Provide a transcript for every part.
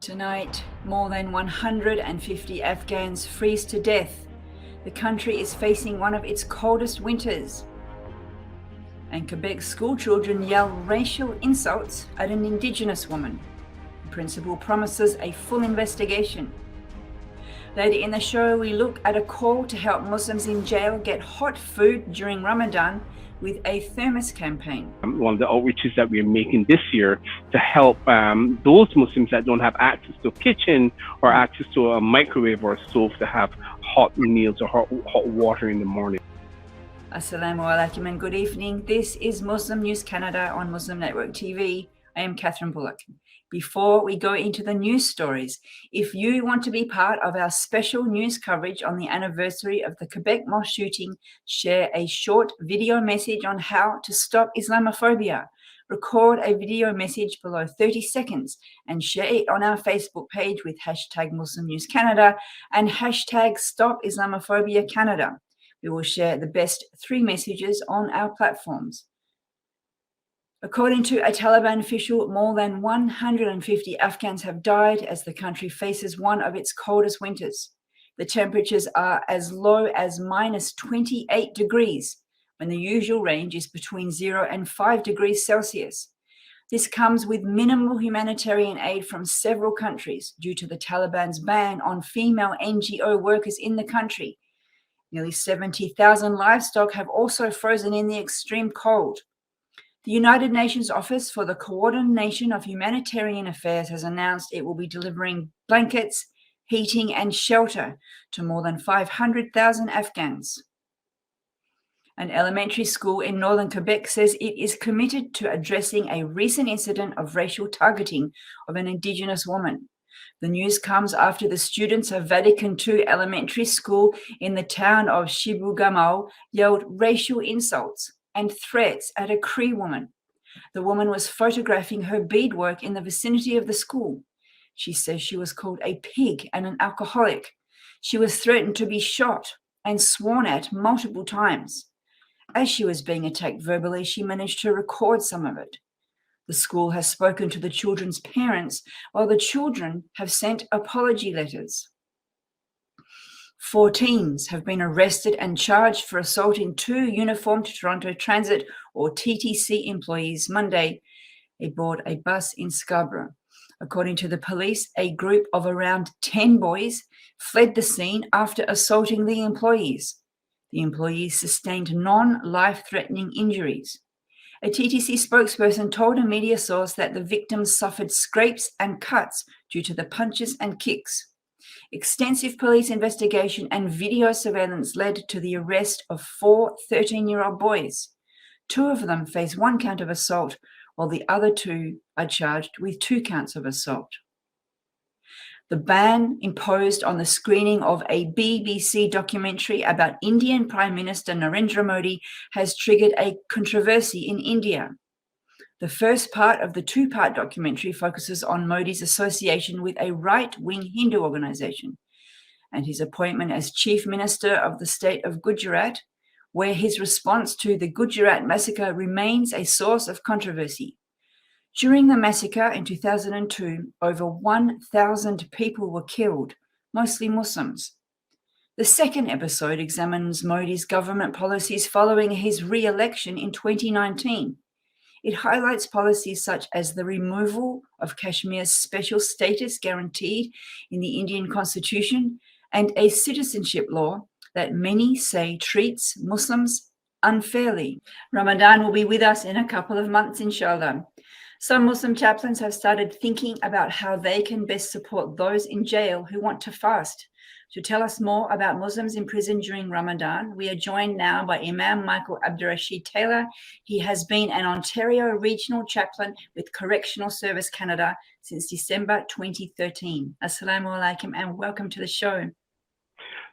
Tonight, more than 150 Afghans freeze to death. The country is facing one of its coldest winters. And Quebec schoolchildren yell racial insults at an Indigenous woman. The principal promises a full investigation. Later in the show, we look at a call to help Muslims in jail get hot food during Ramadan with a thermos campaign. One of the outreaches that we're making this year to help those Muslims that don't have access to a kitchen or access to a microwave or a stove to have hot meals or hot water in the morning. Assalamu alaikum and good evening. This is Muslim News Canada on Muslim Network TV. I am Catherine Bullock. Before we go into the news stories, if you want to be part of our special news coverage on the anniversary of the Quebec mosque shooting, share a short video message on how to stop Islamophobia. Record a video message below 30 seconds and share it on our Facebook page with hashtag Muslim News Canada and hashtag Stop Islamophobia Canada. We will share the best 3 messages on our platforms. According to a Taliban official, more than 150 Afghans have died as the country faces one of its coldest winters. The temperatures are as low as minus 28 degrees, when the usual range is between 0 and 5 degrees Celsius. This comes with minimal humanitarian aid from several countries due to the Taliban's ban on female NGO workers in the country. Nearly 70,000 livestock have also frozen in the extreme cold. The United Nations Office for the Coordination of Humanitarian Affairs has announced it will be delivering blankets, heating, and shelter to more than 500,000 Afghans. An elementary school in northern Quebec says it is committed to addressing a recent incident of racial targeting of an Indigenous woman. The news comes after the students of Vatican II Elementary School in the town of Chibougamau yelled racial insults and threats at a Cree woman. The woman was photographing her beadwork in the vicinity of the school. She says she was called a pig and an alcoholic. She was threatened to be shot and sworn at multiple times. As she was being attacked verbally, she managed to record some of it. The school has spoken to the children's parents, while the children have sent apology letters. 4 teens have been arrested and charged for assaulting 2 uniformed Toronto Transit or TTC employees Monday aboard a bus in Scarborough. According to the police, a group of around 10 boys fled the scene after assaulting the employees. The employees sustained non-life-threatening injuries. A TTC spokesperson told a media source that the victims suffered scrapes and cuts due to the punches and kicks. Extensive police investigation and video surveillance led to the arrest of 4 13-year-old boys. 2 of them face 1 count of assault, while the other 2 are charged with 2 counts of assault. The ban imposed on the screening of a BBC documentary about Indian Prime Minister Narendra Modi has triggered a controversy in India. The first part of the 2-part documentary focuses on Modi's association with a right-wing Hindu organization and his appointment as Chief Minister of the state of Gujarat, where his response to the Gujarat massacre remains a source of controversy. During the massacre in 2002, over 1,000 people were killed, mostly Muslims. The second episode examines Modi's government policies following his re-election in 2019. It highlights policies such as the removal of Kashmir's special status guaranteed in the Indian Constitution and a citizenship law that many say treats Muslims unfairly. Ramadan will be with us in a couple of months, inshallah. Some Muslim chaplains have started thinking about how they can best support those in jail who want to fast. To tell us more about Muslims in prison during Ramadan, we are joined now by Imam Michael Abdurrashid Taylor. He has been an Ontario regional chaplain with Correctional Service Canada since December 2013. Assalamu alaikum and welcome to the show.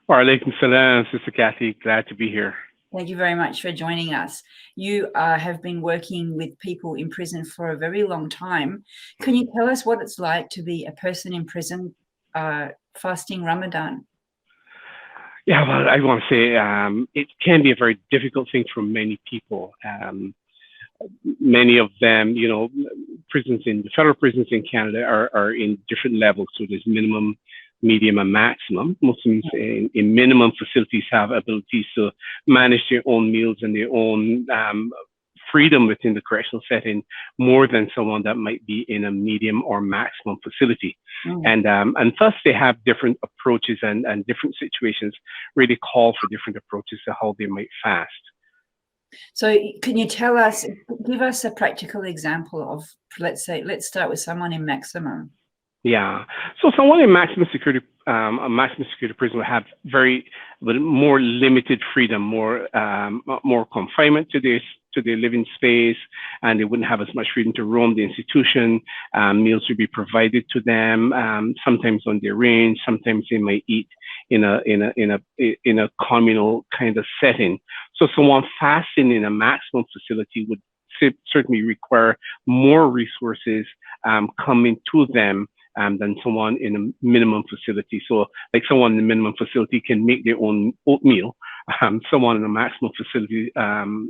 Wa alaikum salam, Sister Kathy. Glad to be here. Thank you very much for joining us. You have been working with people in prison for a very long time. Can you tell us what it's like to be a person in prison fasting Ramadan? Yeah, well, I want to say it can be a very difficult thing for many people. Many of them, prisons in the federal prisons in Canada are in different levels. So there's minimum, medium, and maximum. Muslims in minimum facilities have abilities to manage their own meals and their own freedom within the correctional setting more than someone that might be in a medium or maximum facility. And thus they have different approaches, and different situations really call for different approaches to how they might fast. So can you give us a practical example of, let's start with someone in maximum. Yeah. So someone in maximum security, a maximum security prison would have more limited freedom, more confinement to their living space, and they wouldn't have as much freedom to roam the institution. Meals would be provided to them, sometimes on their range. Sometimes they might eat in a communal kind of setting. So someone fasting in a maximum facility would certainly require more resources coming to them than someone in a minimum facility. So like someone in the minimum facility can make their own oatmeal. Someone in a maximum facility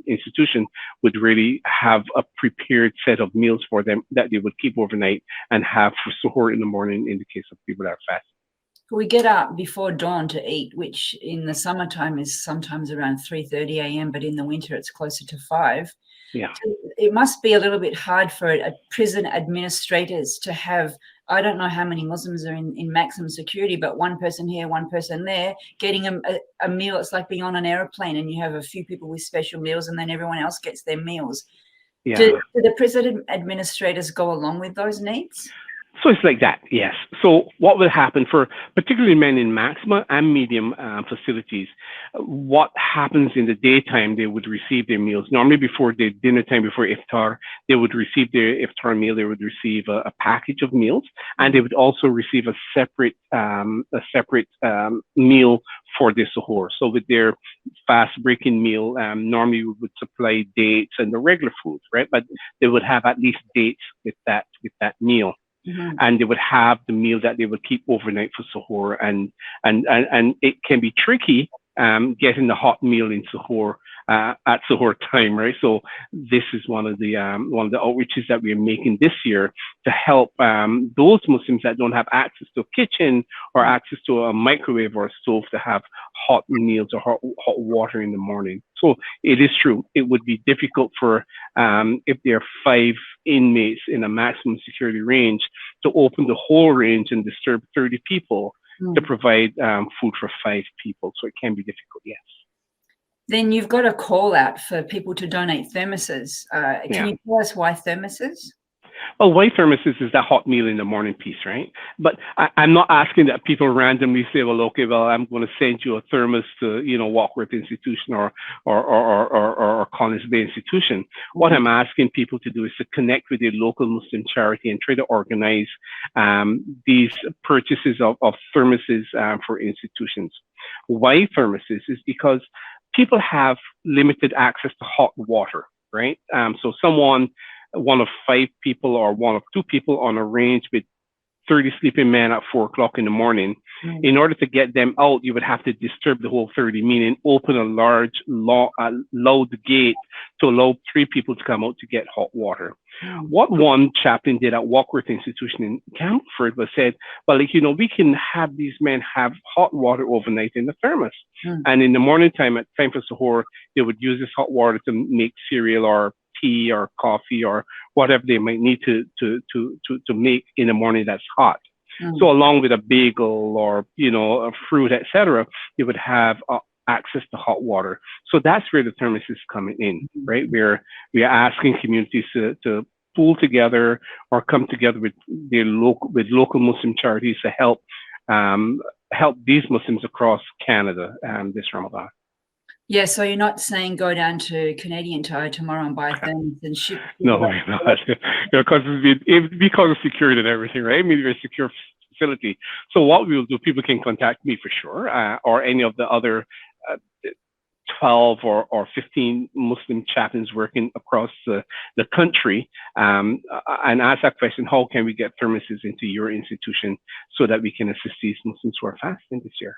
institution would really have a prepared set of meals for them that they would keep overnight and have for suhoor in the morning in the case of people that are fasting. We get up before dawn to eat, which in the summertime is sometimes around 3:30 a.m., but in the winter it's closer to 5. Yeah. So it must be a little bit hard for prison administrators to have, I don't know how many Muslims are in maximum security, but one person here, one person there, getting a meal. It's like being on an airplane and you have a few people with special meals and then everyone else gets their meals. Yeah. Do the prison administrators go along with those needs? So it's like that, yes. So what will happen for particularly men in maximum and medium facilities, what happens in the daytime, they would receive their meals. Normally before the dinner time, before iftar, they would receive their iftar meal. They would receive a package of meals, and they would also receive a separate meal for their suhoor. So with their fast breaking meal, normally we would supply dates and the regular food, right? But they would have at least dates with that meal. Mm-hmm. And they would have the meal that they would keep overnight for suhoor, and it can be tricky getting the hot meal in suhoor at suhoor time, right? So this is one of the outreaches that we're making this year to help those Muslims that don't have access to a kitchen or access to a microwave or a stove to have hot meals or hot water in the morning. So it is true. It would be difficult for if there are 5 inmates in a maximum security range to open the whole range and disturb 30 people to provide food for 5 people. So it can be difficult, yes. Then you've got a call out for people to donate thermoses. Can you tell us why thermoses? Well, why thermoses is that hot meal in the morning piece, right? But I'm not asking that people randomly say, well, okay, well, I'm going to send you a thermos to, Walkworth Institution or Collins Bay Institution. What I'm asking people to do is to connect with their local Muslim charity and try to organize these purchases of thermoses for institutions. Why thermoses is because people have limited access to hot water, right? So one of 5 people or one of 2 people on a range with 30 sleeping men at 4 o'clock in the morning, in order to get them out, you would have to disturb the whole 30, meaning open a large, loud gate to allow 3 people to come out to get hot water. What one chaplain did at Walkworth Institution in Campbellford was said, well, we can have these men have hot water overnight in the thermos. And in the morning time, at time for suhoor, they would use this hot water to make cereal or tea or coffee or whatever they might need to make in the morning that's hot. So along with a bagel or a fruit, etc., you would have access to hot water. So that's where the thermos is coming in, right? Where we are asking communities to pool together or come together with local Muslim charities to help these Muslims across Canada this Ramadan. Yeah, so you're not saying go down to Canadian Tire tomorrow and buy things and ship. No, we're not. Because because of security and everything, right? I mean, we're a secure facility. So what we will do, people can contact me for sure, or any of the other 12 or 15 Muslim chaplains working across the country, and ask that question: how can we get thermoses into your institution so that we can assist these Muslims who are fasting this year?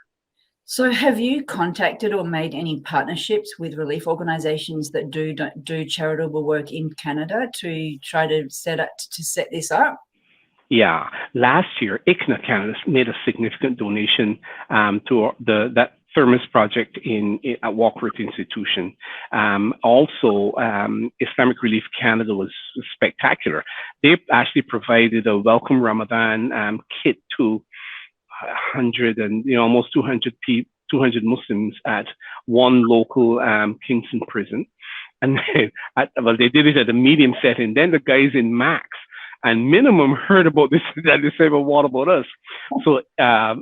So have you contacted or made any partnerships with relief organisations that do charitable work in Canada to try to set this up? Yeah, last year, ICNA Canada made a significant donation to that thermos project at Walkworth Institution. Also, Islamic Relief Canada was spectacular. They actually provided a welcome Ramadan kit to 100 and almost 200 Muslims at one local Kingston prison. And they did it at a medium setting. Then the guys in max and minimum heard about this, and they said, well, what about us? So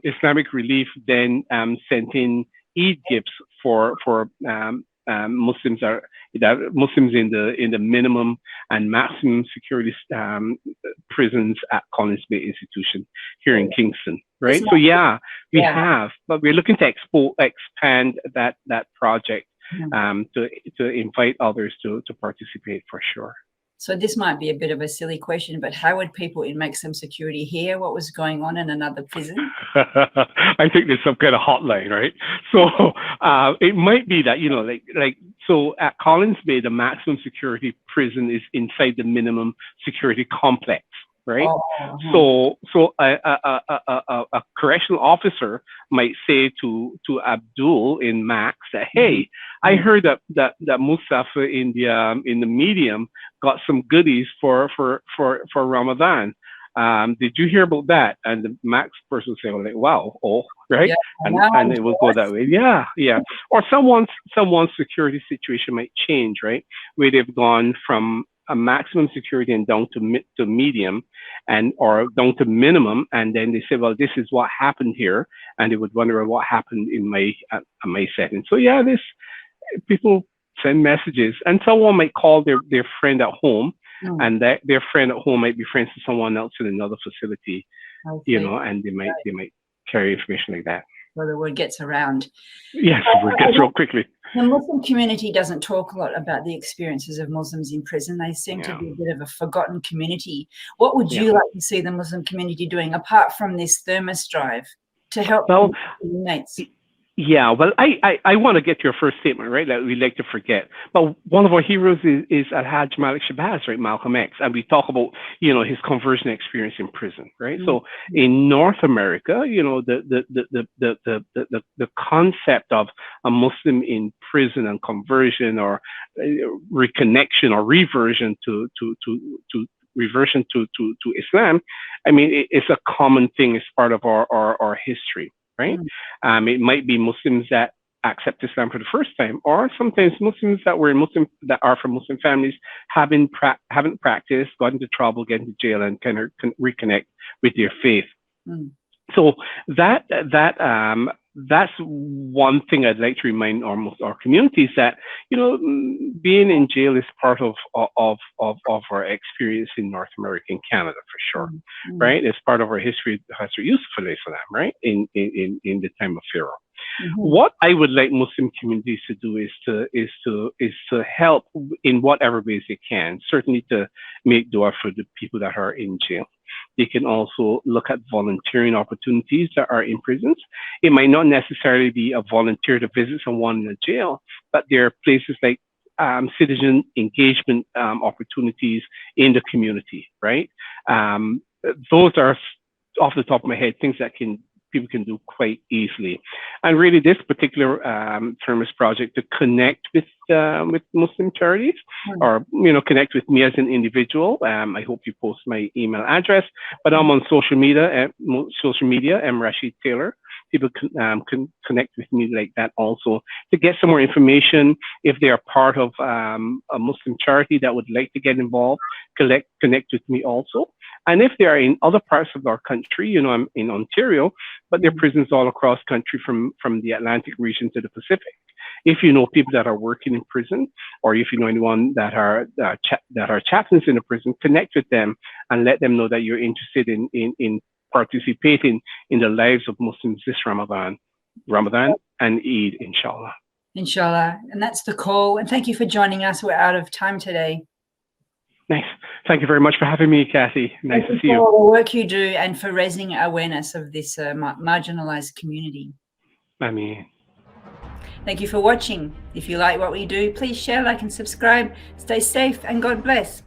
Islamic Relief then sent in Eid gifts for Muslims Muslims in the minimum and maximum security prisons at Collins Bay Institution here in Kingston, right? So yeah, we have, but we're looking to expand that project to invite others to participate for sure. So this might be a bit of a silly question, but how would people in maximum security hear what was going on in another prison? I think there's some kind of hotline, right? So it might be that, so at Collins Bay, the maximum security prison is inside the minimum security complex, right? So a correctional officer might say to Abdul in Max that, hey, I heard that Mustafa in the medium got some goodies for Ramadan. Did you hear about that? And the Max person will say, well, like, wow, right? Yeah, and it will go that way. Yeah. Or someone's security situation might change, right? Where they've gone from a maximum security and down to medium or down to minimum, and then they say, well, this is what happened here, and they would wonder what happened in my setting. So yeah, people send messages, and someone might call their friend at home, and their friend at home might be friends with someone else in another facility, and they might carry information like that. So the word gets around. Yes, the word gets around quickly. The Muslim community doesn't talk a lot about the experiences of Muslims in prison. They seem to be a bit of a forgotten community. What would you like to see the Muslim community doing apart from this thermos drive to help inmates? Yeah, well, I want to get to your first statement, right, that we like to forget. But one of our heroes is Al-Hajj Malik Shabazz, right, Malcolm X. And we talk about, his conversion experience in prison, right? So in North America, the concept of a Muslim in prison and conversion or reconnection or reversion to Islam, I mean, it's a common thing as part of our history. Right? It might be Muslims that accept Islam for the first time, or sometimes Muslims that are from Muslim families haven't practiced, got into trouble, get into jail, and kind of reconnect with their faith. So that's one thing I'd like to remind our communities that being in jail is part of our experience in North America and Canada for sure, right? It's part of our history useful Islam, right? In the time of Pharaoh. What I would like Muslim communities to do is to help in whatever ways they can. Certainly to make dua for the people that are in jail. They can also look at volunteering opportunities that are in prisons. It might not necessarily be a volunteer to visit someone in a jail, but there are places like citizen engagement opportunities in the community, right? Those are, off the top of my head, things that people can do quite easily. And really this particular thermos project to connect with Muslim charities or, connect with me as an individual. I hope you post my email address, but I'm on social media, Rashid Taylor. People can connect with me like that also to get some more information. If they are part of a Muslim charity that would like to get involved, connect with me also. And if they are in other parts of our country, I'm in Ontario, but there are prisons all across country from the Atlantic region to the Pacific. If you know people that are working in prison, or if you know anyone that are chaplains in a prison, connect with them and let them know that you're interested in participating in the lives of Muslims this Ramadan and Eid, inshallah. Inshallah. And that's the call. And thank you for joining us. We're out of time today. Nice. Thank you very much for having me, Kathy. Nice to see you. For all the work you do and for raising awareness of this marginalized community. Ameen. Thank you for watching. If you like what we do, please share, like, and subscribe. Stay safe and God bless.